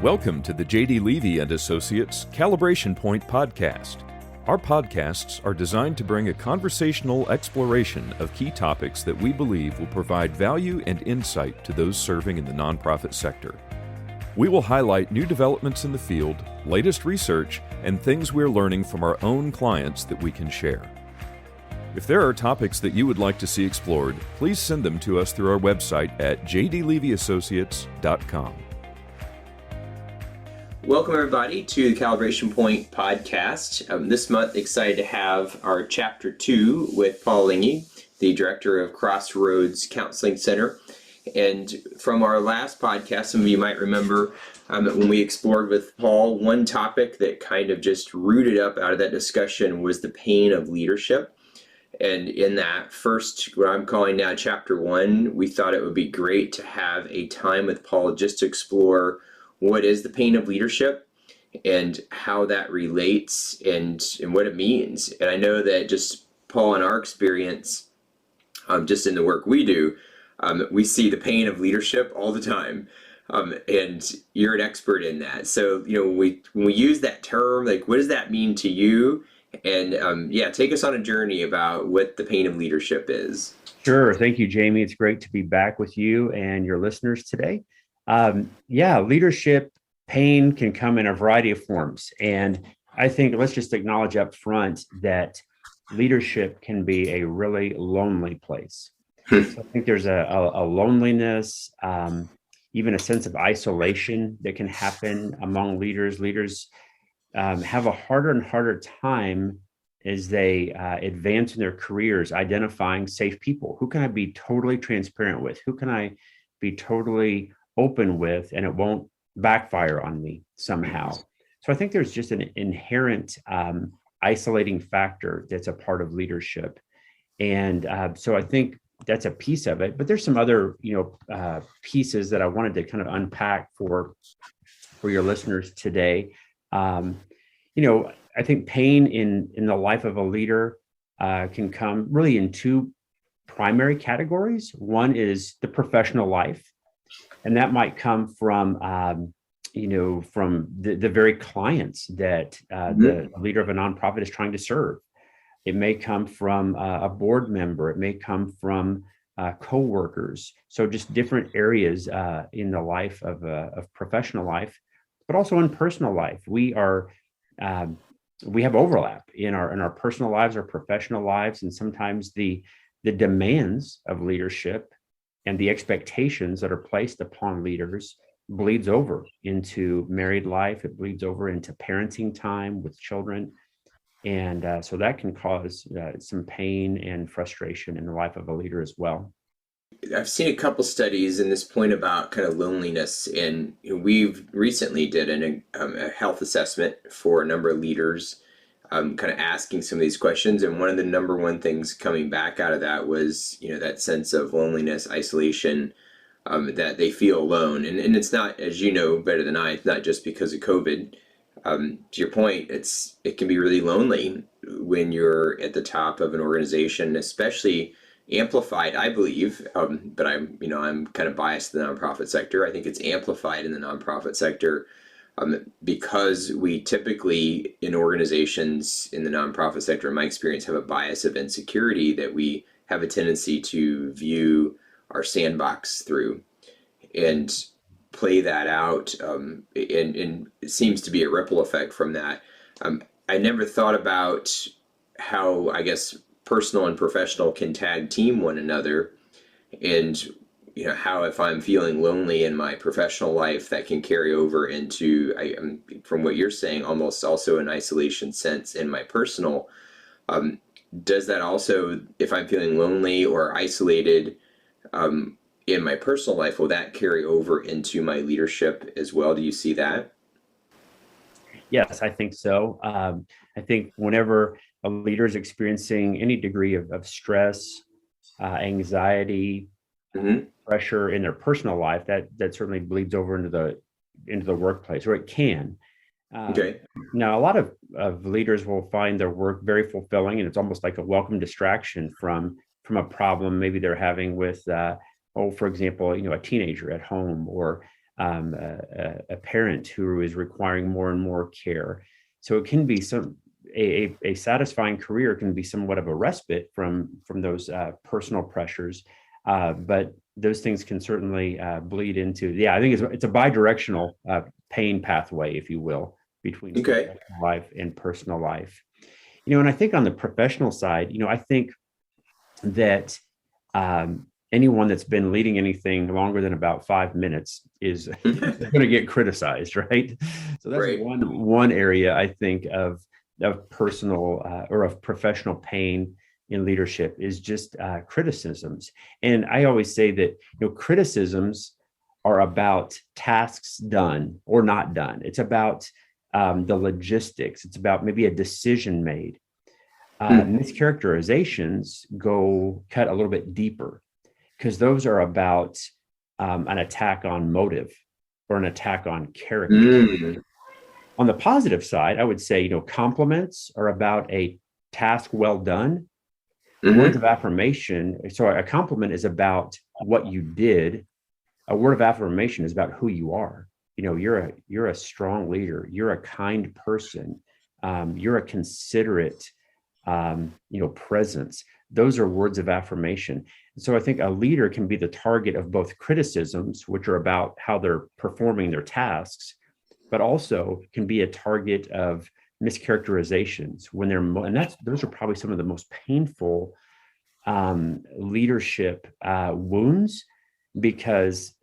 Welcome to the J.D. Levy and Associates Calibration Point podcast. Our podcasts are designed to bring a conversational exploration of key topics that we believe will provide value and insight to those serving in the nonprofit sector. We will highlight new developments in the field, latest research, and things we're learning from our own clients that we can share. If there are topics that you would like to see explored, please send them to us through our website at jdlevyassociates.com. Welcome, everybody, to the Calibration Point podcast. This month, excited to have our Chapter 2 with Paul Linge, the Director of Crossroads Counseling Center. And from our last podcast, some of you might remember when we explored with Paul, one topic that kind of just rooted up out of that discussion was the pain of leadership. And in that first, what I'm calling now Chapter 1, we thought it would be great to have a time with Paul just to explore what is the pain of leadership and how that relates and what it means. And I know that just Paul, in our experience, just in the work we do, we see the pain of leadership all the time. And you're an expert in that. So, when we use that term, like, what does that mean to you? And take us on a journey about what the pain of leadership is. Sure. Thank you, Jamie. It's great to be back with you and your listeners today. Leadership pain can come in a variety of forms. And I think let's just acknowledge up front that leadership can be a really lonely place. So I think there's a loneliness, even a sense of isolation that can happen among leaders. Leaders have a harder and harder time as they advance in their careers, identifying safe people. Who can I be totally transparent with? Who can I be totally open with, and it won't backfire on me somehow? So I think there's just an inherent isolating factor that's a part of leadership. And so I think that's a piece of it, but there's some other, pieces that I wanted to kind of unpack for your listeners today. I think pain in the life of a leader can come really in two primary categories. One is the professional life. And that might come from, from the very clients that the leader of a nonprofit is trying to serve. It may come from a board member. It may come from coworkers. So just different areas in the life of professional life, but also in personal life. We have overlap in our personal lives, our professional lives, and sometimes the demands of leadership and the expectations that are placed upon leaders bleeds over into married life. It bleeds over into parenting time with children. And so that can cause some pain and frustration in the life of a leader as well. I've seen a couple studies in this point about kind of loneliness, and we've recently did a health assessment for a number of leaders, kind of asking some of these questions. And one of the number one things coming back out of that was, that sense of loneliness, isolation, that they feel alone. And it's not, as you know better than I, it's not just because of COVID. To your point, it can be really lonely when you're at the top of an organization, especially amplified, I believe, but I'm kind of biased to the nonprofit sector. I think it's amplified in the nonprofit sector because we typically, in organizations in the nonprofit sector, in my experience, have a bias of insecurity that we have a tendency to view our sandbox through and play that out. And it seems to be a ripple effect from that. I never thought about how, I guess, personal and professional can tag team one another, and how if I'm feeling lonely in my professional life, that can carry over into, from what you're saying, almost also an isolation sense in my personal. Does that also, if I'm feeling lonely or isolated in my personal life, will that carry over into my leadership as well? Do you see that? Yes, I think so. I think whenever a leader is experiencing any degree of stress, anxiety, pressure in their personal life, that certainly bleeds over into the workplace, or it can. Okay. Now, a lot of leaders will find their work very fulfilling, and it's almost like a welcome distraction from a problem maybe they're having with, for example, a teenager at home, or a parent who is requiring more and more care. So it can be a satisfying career can be somewhat of a respite from those personal pressures, but those things can certainly bleed into. Yeah, I think it's a bidirectional pain pathway, if you will, between Okay. professional life and personal life. And I think on the professional side, I think that anyone that's been leading anything longer than about 5 minutes is going to get criticized, right? So that's Right. one area I think of personal or of professional pain in leadership is just criticisms. And I always say that criticisms are about tasks done or not done. It's about the logistics. It's about maybe a decision made. Mischaracterizations cut a little bit deeper, because those are about an attack on motive or an attack on character. Mm. On the positive side, I would say, compliments are about a task well done. Words of affirmation. So a compliment is about what you did. A word of affirmation is about who you are. You're a strong leader. You're a kind person. You're a considerate, presence. Those are words of affirmation. So I think a leader can be the target of both criticisms, which are about how they're performing their tasks, but also can be a target of mischaracterizations when those are probably some of the most painful leadership wounds, because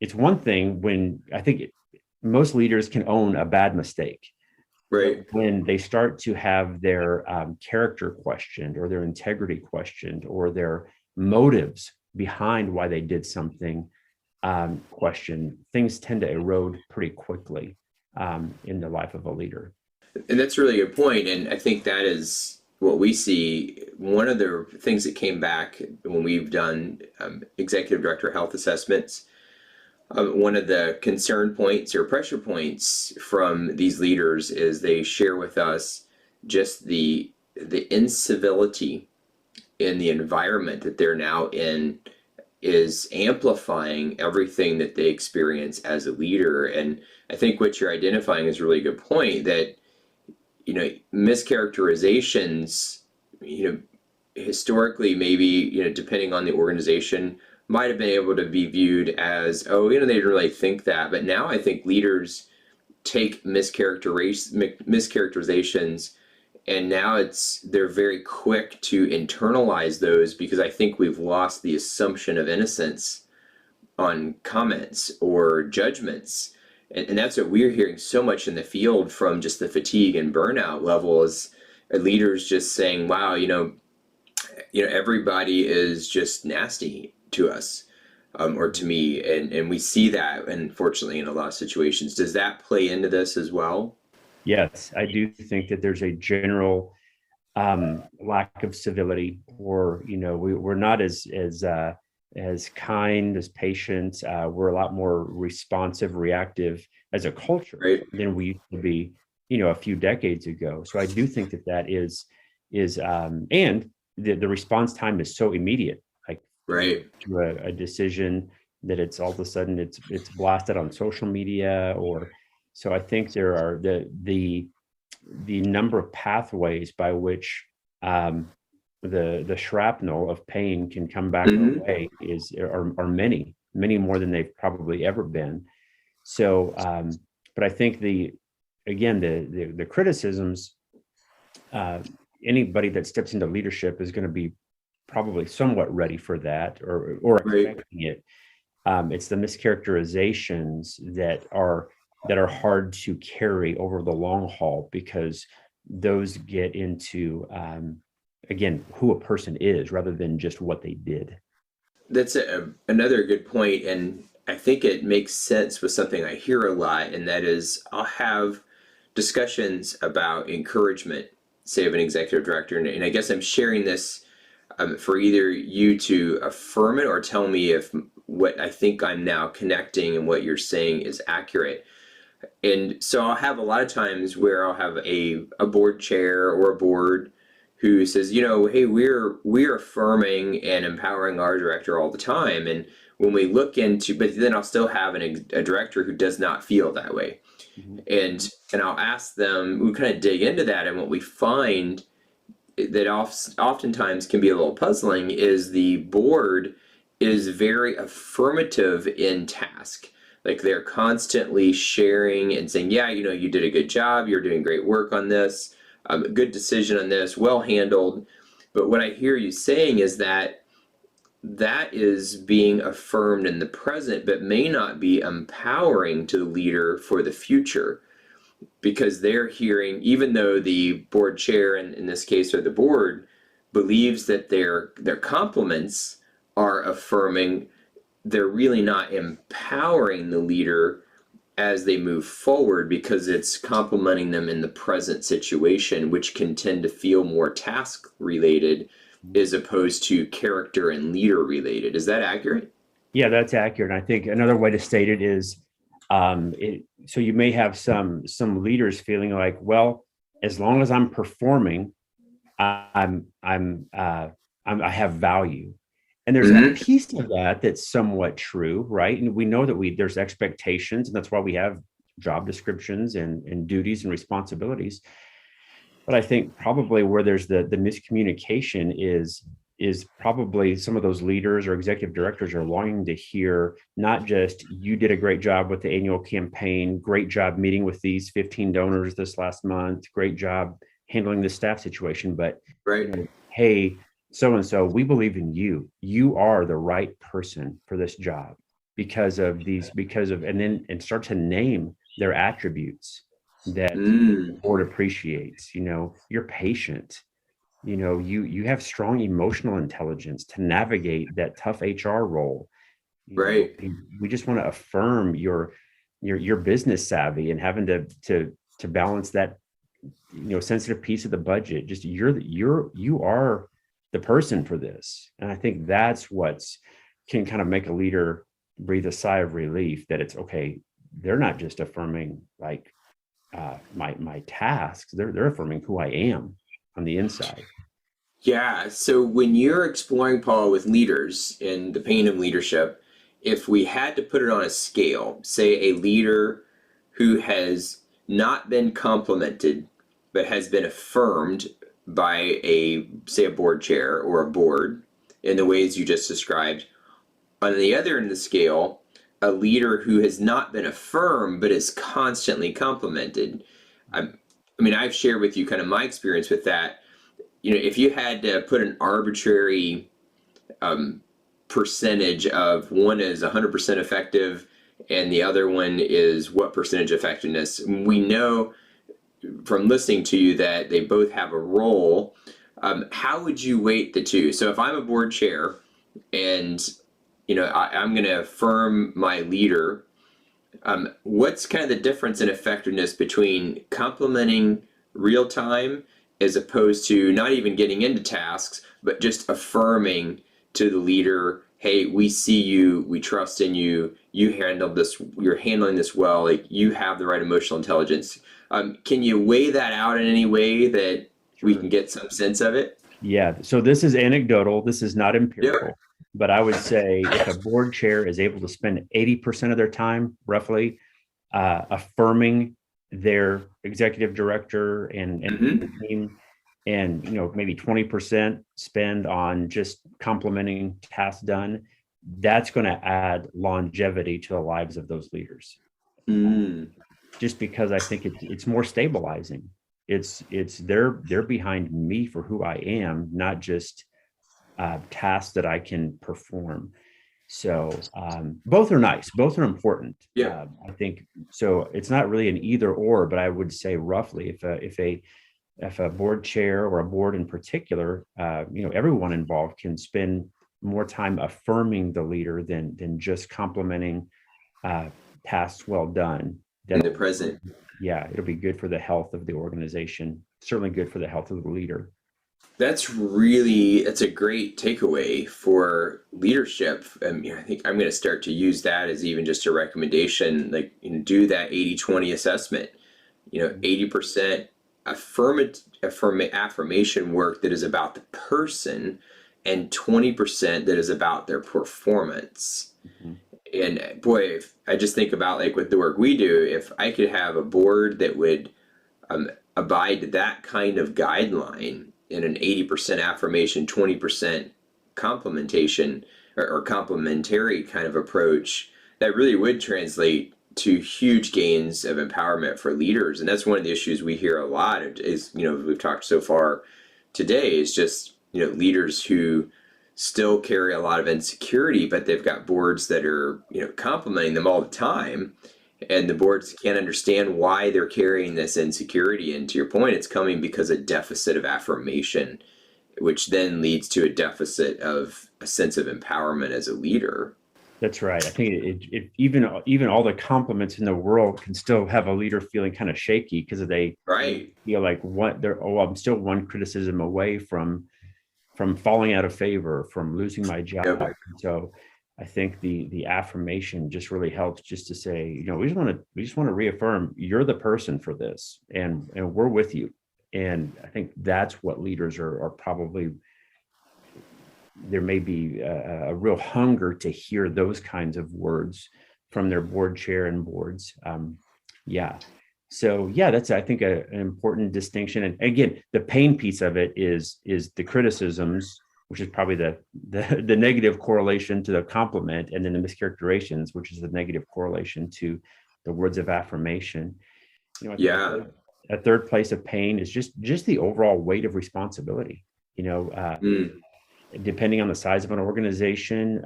it's one thing when I think most leaders can own a bad mistake. Right. But when they start to have their character questioned, or their integrity questioned, or their motives behind why they did something questioned, things tend to erode pretty quickly in the life of a leader. And that's a really good point. And I think that is what we see. One of the things that came back when we've done executive director health assessments, one of the concern points or pressure points from these leaders is they share with us just the incivility in the environment that they're now in is amplifying everything that they experience as a leader. And I think what you're identifying is a really good point, that mischaracterizations, historically, maybe, depending on the organization, might have been able to be viewed as, oh, they didn't really think that. But now I think leaders take mischaracterizations, and now they're very quick to internalize those, because I think we've lost the assumption of innocence on comments or judgments. And that's what we're hearing so much in the field from just the fatigue and burnout levels, leaders just saying, wow, everybody is just nasty to us, or to me. And we see that, unfortunately, in a lot of situations. Does that play into this as well? Yes, I do think that there's a general lack of civility, or we're not as kind, as patient. We're a lot more responsive, reactive as a culture, Right. than we used to be, a few decades ago. So I do think that is and the response time is so immediate, like Right. to a decision, that it's all of a sudden it's blasted on social media. Or so I think there are the number of pathways by which the shrapnel of pain can come back our way are many more than they've probably ever been. So but I think the criticisms, anybody that steps into leadership is going to be probably somewhat ready for that, or Right. expecting it. It's the mischaracterizations that are hard to carry over the long haul, because those get into again, who a person is rather than just what they did. That's another good point, and I think it makes sense with something I hear a lot, and that is I'll have discussions about encouragement, say, of an executive director, and I guess I'm sharing this for either you to affirm it or tell me if what I think I'm now connecting and what you're saying is accurate. And so I'll have a lot of times where I'll have a board chair or a board who says, hey, we're affirming and empowering our director all the time, and when we look into, but then I'll still have a director who does not feel that way. Mhm. And I'll ask them, we kind of dig into that, and what we find that oftentimes can be a little puzzling is the board is very affirmative in task. Like they're constantly sharing and saying, yeah, you did a good job, you're doing great work on this, good decision on this, well handled. But what I hear you saying is that that is being affirmed in the present, but may not be empowering to the leader for the future, because they're hearing, even though the board chair, in this case, or the board, believes that their compliments are affirming, they're really not empowering the leader as they move forward, because it's complimenting them in the present situation, which can tend to feel more task related as opposed to character and leader related. Is that accurate? Yeah, that's accurate. And I think another way to state it is, so you may have some leaders feeling like, well, as long as I'm performing, I have value. And there's a piece of that that's somewhat true, right? And we know that there's expectations, and that's why we have job descriptions and duties and responsibilities. But I think probably where there's the miscommunication is probably some of those leaders or executive directors are longing to hear not just, you did a great job with the annual campaign, great job meeting with these 15 donors this last month, great job handling the staff situation, but Right. Hey, so-and-so, we believe in you. You are the right person for this job because of, and start to name their attributes that the board appreciates. You're patient. You have strong emotional intelligence to navigate that tough HR role. Right. We just want to affirm your business savvy and having to balance that sensitive piece of the budget. Just you are the person for this. And I think that's can kind of make a leader breathe a sigh of relief that it's okay. They're not just affirming like my tasks, they're affirming who I am on the inside. Yeah. So when you're exploring, Paul, with leaders in the pain of leadership, if we had to put it on a scale, say a leader who has not been complimented, but has been affirmed by say a board chair or a board in the ways you just described. On the other end of the scale, a leader who has not been affirmed, but is constantly complimented. I mean, I've shared with you kind of my experience with that. If you had to put an arbitrary percentage of, one is 100% effective and the other one is what percentage effectiveness, we know from listening to you that they both have a role. How would you weight the two? So if I'm a board chair and I'm going to affirm my leader, what's kind of the difference in effectiveness between complimenting real time as opposed to not even getting into tasks, but just affirming to the leader, hey, we see you, we trust in you, you're handling this well, like you have the right emotional intelligence. Can you weigh that out in any way that we can get some sense of it? Yeah. So this is anecdotal. This is not empirical. Yep. But I would say if a board chair is able to spend 80% of their time, roughly, affirming their executive director and the team, and maybe 20% spend on just complimenting tasks done, that's going to add longevity to the lives of those leaders. Just because I think it's more stabilizing. It's they're behind me for who I am, not just tasks that I can perform. So both are nice, both are important. Yeah. I think so. It's not really an either or, but I would say roughly, if a board chair or a board in particular, everyone involved can spend more time affirming the leader than just complimenting tasks well done. In the present. Yeah, it'll be good for the health of the organization. Certainly good for the health of the leader. That's a great takeaway for leadership. I think I'm going to start to use that as even just a recommendation, like do that 80-20 assessment. 80% affirmation work that is about the person, and 20% that is about their performance. Mhm. And boy, if I just think about like with the work we do, if I could have a board that would um, abide to that kind of guideline in an 80% affirmation, 20% complementation or complementary kind of approach, that really would translate to huge gains of empowerment for leaders. And that's one of the issues we hear a lot is, we've talked so far today is just, leaders who still carry a lot of insecurity, but they've got boards that are, complimenting them all the time, and the boards can't understand why they're carrying this insecurity. And to your point, it's coming because a deficit of affirmation, which then leads to a deficit of a sense of empowerment as a leader. That's right. I think even all the compliments in the world can still have a leader feeling kind of shaky because they Right. feel like I'm still one criticism away from falling out of favor, from losing my job. Yep. So I think the affirmation just really helps, just to say, we just want to reaffirm you're the person for this, and we're with you. And I think that's what leaders are probably. There may be a real hunger to hear those kinds of words from their board chair and boards. Yeah. So yeah, that's, I think, an important distinction. And again, the pain piece of it is the criticisms, which is probably the negative correlation to the compliment, and then the mischaracterizations, which is the negative correlation to the words of affirmation. I think Yeah. a third place of pain is just the overall weight of responsibility. Mm. Depending on the size of an organization,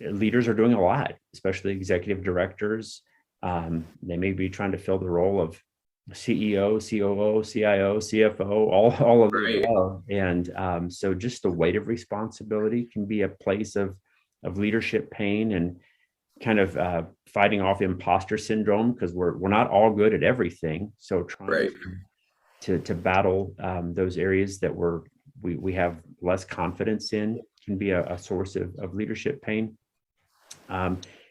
leaders are doing a lot, especially executive directors. They may be trying to fill the role of CEO, COO, CIO, CFO, all of the above. And so just the weight of responsibility can be a place of leadership pain, and kind of fighting off imposter syndrome, because we're not all good at everything. So trying to battle those areas that we have less confidence in can be a source of leadership pain.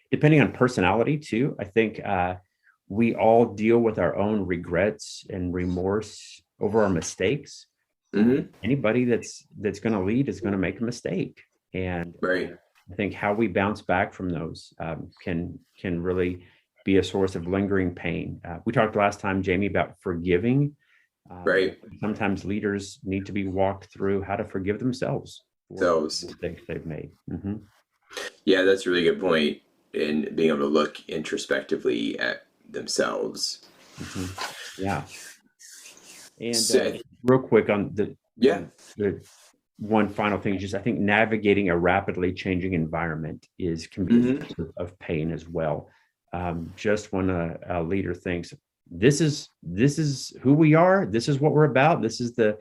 Depending on personality too, I think we all deal with our own regrets and remorse over our mistakes. Mm-hmm. Anybody that's going to lead is going to make a mistake, and I think how we bounce back from those can really be a source of lingering pain. We talked last time, Jamie, about forgiving. Sometimes leaders need to be walked through how to forgive themselves for the mistakes they've made. Mm-hmm. Yeah, that's a really good point, in being able to look introspectively at themselves. Mm-hmm. Yeah. And real quick on the one final thing is just, I think navigating a rapidly changing environment can be a source of pain as well. Just when a leader thinks, this is who we are, this is what we're about, this is the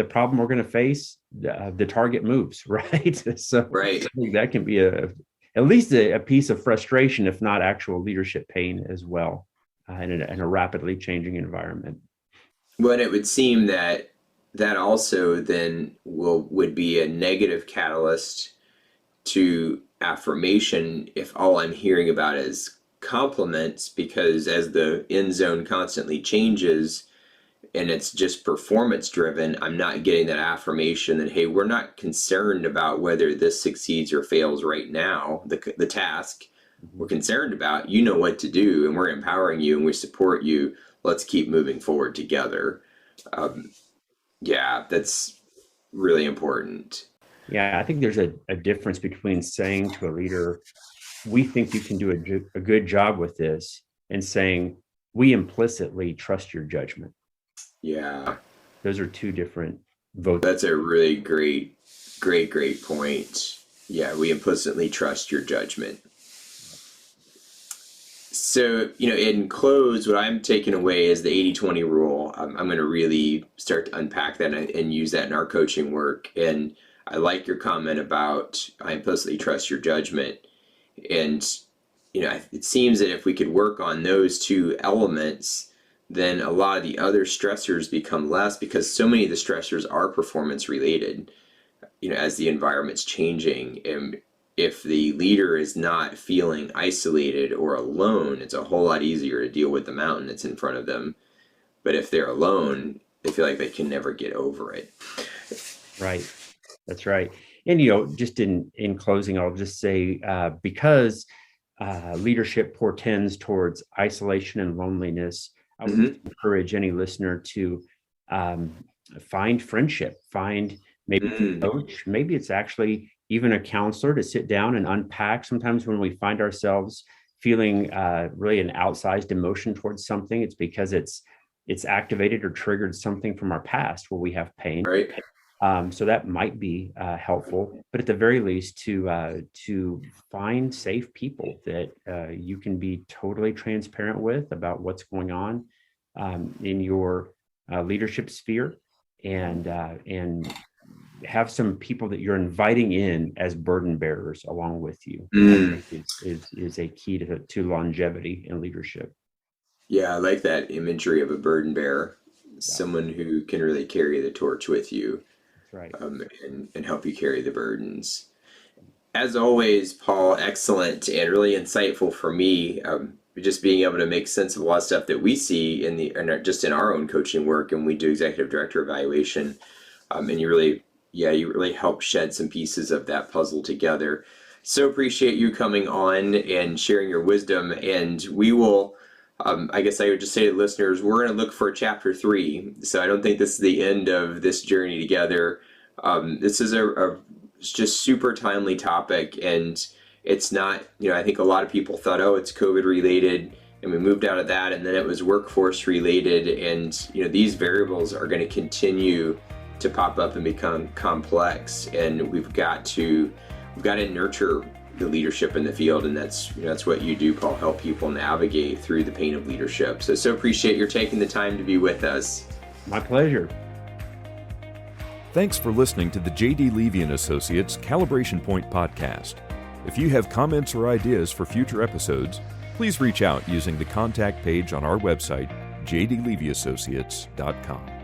problem we're going to face, the target moves, right? So I think that can be at least a piece of frustration, if not actual leadership pain as well, in a rapidly changing environment. Well, it would seem that also then would be a negative catalyst to affirmation if all I'm hearing about is compliments, because as the end zone constantly changes and it's just performance driven, I'm not getting that affirmation that, hey, we're not concerned about whether this succeeds or fails right now, the task. We're concerned about, what to do, and we're empowering you and we support you. Let's keep moving forward together. Yeah, that's really important. Yeah, I think there's a difference between saying to a leader, we think you can do a good job with this, and saying, we implicitly trust your judgment. Yeah. Those are two different votes. That's a really great point. Yeah, we implicitly trust your judgment. So, in close, what I'm taking away is the 80-20 rule. I'm going to really start to unpack that and use that in our coaching work. And I like your comment about, I implicitly trust your judgment. And, it seems that if we could work on those two elements, then a lot of the other stressors become less, because so many of the stressors are performance related, as the environment's changing. And if the leader is not feeling isolated or alone, it's a whole lot easier to deal with the mountain that's in front of them. But if they're alone, they feel like they can never get over it. Right. That's right. And, just in closing, I'll just say, because leadership portends towards isolation and loneliness, I would encourage any listener to find friendship, find maybe a coach, maybe it's actually even a counselor to sit down and unpack. Sometimes when we find ourselves feeling really an outsized emotion towards something, it's because it's activated or triggered something from our past where we have pain. Right. So that might be helpful, but at the very least, to find safe people that you can be totally transparent with about what's going on in your leadership sphere, and have some people that you're inviting in as burden bearers along with you. I think is a key to longevity in leadership. Yeah, I like that imagery of a burden bearer, someone who can really carry the torch with you. Right. And help you carry the burdens. As always, Paul, excellent and really insightful for me. Just being able to make sense of a lot of stuff that we see just in our own coaching work, and we do executive director evaluation. And you really help shed some pieces of that puzzle together. So appreciate you coming on and sharing your wisdom. And we will, I guess I would just say to listeners, we're going to look for chapter 3. So I don't think this is the end of this journey together. This is a just super timely topic, and it's not, I think a lot of people thought, oh, it's COVID related, and we moved out of that, and then it was workforce related, and these variables are going to continue to pop up and become complex, and we've got to nurture the leadership in the field, and that's what you do, Paul, help people navigate through the pain of leadership. So appreciate your taking the time to be with us. My pleasure. Thanks for listening to the J.D. Levy & Associates Calibration Point podcast. If you have comments or ideas for future episodes, please reach out using the contact page on our website, jdlevyassociates.com.